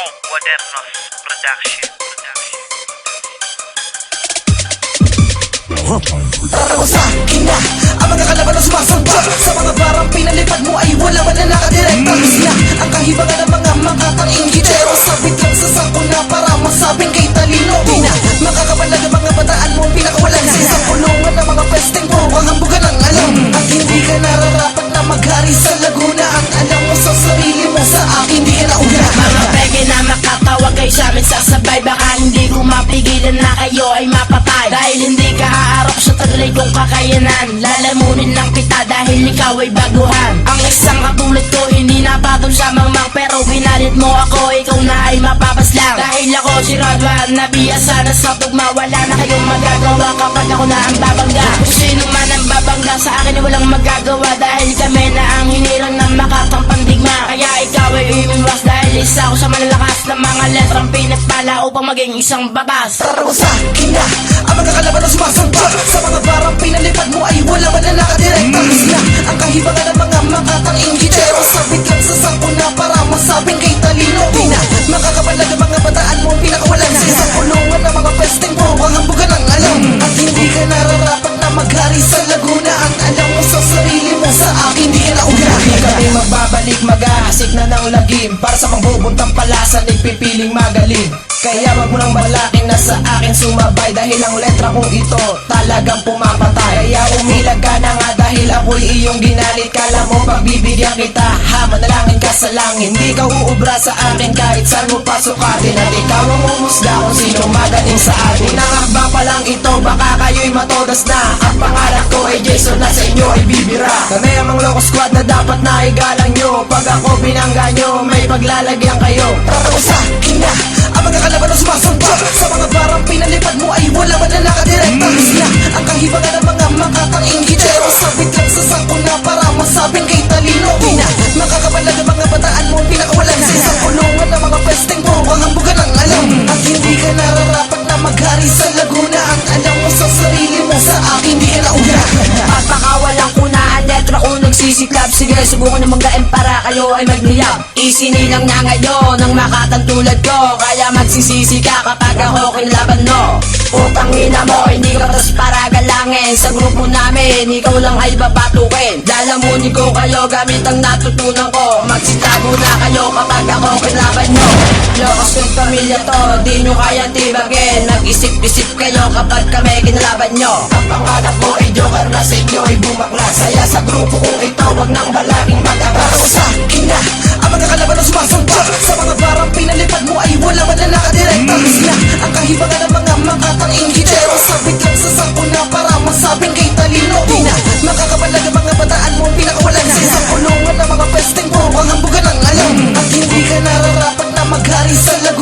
Cuadernos Production. Tara mo sa akin na ang mga kalaban na sumasamba sa mga barang pinalipad mo ay wala man na nakadirekta. Sila ang kahibangan ng mga makatanging gitero. Sabit lang sa sako na para masabing kay talino. Di na makakabalag ang mga bataan mo pinakawalan sa isang kulungan ng mga pesteng puro ang hambugan ng alam. At hindi ka nararapat na maghari sa Laguna. At alam mo sa sarili mo sa akin di ka nauna. Mga peke na makatawag kayo sa amin sasabay. Baka hindi ko mapigilan na kayo ay mapatay. Dahil hindi ka haarap sa taglay kong kakayanan. Lalamunin lang kita dahil ikaw ay baguhan. Ang isang katulad ko hindi napatol sa mangmang. Pero binalit mo ako, ikaw na ay mapapaslang. Dahil ako si Rodwan, nabiyasa na sa tugma. Wala na kayong magagawa kapag ako na ang babangga. Kung sino man ang babangga sa akin ay walang magagawa. Dahil kami na ang hinirang ng makatang pandigma. Kaya ikaw ay umiwas dahil isa ako sa malalakas na mga letrang pinagpala upang maging isang batas. Tara mo sa akin na ang mga kalaban na sumasamba sa mga barang pinalipad mo ay wala man na nakadirekta. Sila ang kahibangan ng mga makatanging gitero. Sabit lang sa sako na para masabing kay talino. Di na makakabalag ang mga bataan mo pinakawalan sa isang kulungan ng mga pesteng puro ang hambugan ng alam. At hindi ka nararapat na maghari sa Laguna. At alam mo sa sarili mo sa akin di ka nauna. Di kami magbabalik, mag-aasik na ng lagim. Para sa mangbubuntang palasan, nagpipiling magaling. Kaya wag mo nang balakin na sa akin sumabay. Dahil ang letra kong ito talagang pumapatay. Kaya umilag ka na nga dahil ako'y iyong ginalit. Kala mo pagbibigyan kita, manalangin ka sa langit. Hindi ka uubra sa akin kahit saan mo pasukatin. At ikaw ang umusga kung sino magaling sa atin. Unang hakbang pa lang ito, baka kayo'y matodas na. Ang pangalan ko ay Jason na sa inyo ay bibira. Kami ang mga loco squad na dapat na igalang nyo. Pag ako binangga nyo, may paglalagyan kayo. Tara mo sa akin na ang mga kalaban na sumasamba sa mga barang pinalipad mo ay wala man na nakadirekta. Sila ang kahibangan ng mga makatanging gitero. Sabit lang sa sako na para masabing kay talino. Di na makakabalag ang mga bataan mo pinakawalan sa isang kulungan ng mga pesteng puro ang hambugan ng alam. At hindi ka nararapat na maghari sa Laguna. At alam mo sa sarili mo sa akin di ka nauna. Papakawalang kunaan, letra ko nagsisiklab. Sige, subukan na manggain para kayo ay magniyab. Isinilang na ngayon ang makatang tulad ko. Kaya magsisisi ka kapag ako kinlaban mo. Utang ina mo, hindi ka tas para galangin. Sa grupo namin, ikaw lang ay babatukin. Lalamunin ko kayo gamit ang natutunan ko. Magsitago na kayo kapag ako kinlaban nyo. Lokos kong pamilya to, di nyo kaya tibagin. Nag-isip-isip kayo kapag kami kinlaban nyo. Ang pangarap mo ay joker na sa inyo ay bumaklas. Kaya sa grupo kong ito, wag nang balaking mag-abas. Tara sa akin na ang mga kalaban na sumasamba sa mga barang pinalipad mo ay wala man na nakadirekta. Sila ang kahibangan ng mga makatanging gitero. Sabit lang sa sako na para masabing kay talino. Di na makakabalag ang mga bataan mo pinakawalan sa isang kulungan ng mga pesteng puro ang hambugan ng alam. At hindi ka nararapat na maghari sa Laguna.